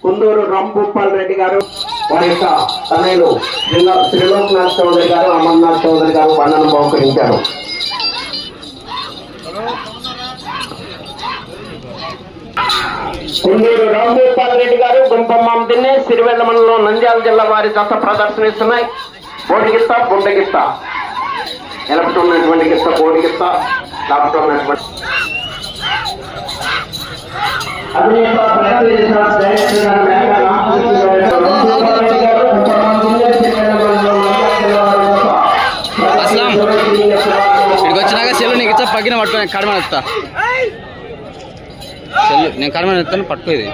కుందూరు రాంభూపాల్ రెడ్డి గారు, వారి యొక్క తనయులు త్రిలోక్నాథ్ చౌదరి గారు, అమర్నాథ్ చౌదరి గారు బండను బహుకరించారు. కుందూరు రాంభూపాల్ రెడ్డి గారు, గుంపమ్మ దిన్నే, సిరివెల్ల మండలం, నంద్యాల జిల్లా వారి దశ ప్రదర్శనిస్తున్నాయి. బోడిగిత్త, గుండగిత్త, నిలబడుతున్నటువంటి గిత్త బోడిగిత్త, లాపుతున్నటువంటి ఇక్కడికి వచ్చినాక సెల్లు నీకు ఇచ్చా పగ్గిన పట్టుకో, కడమ ఎత్తా సెల్లు నేను కడమ ఎత్తాను పట్టుకో. ఇది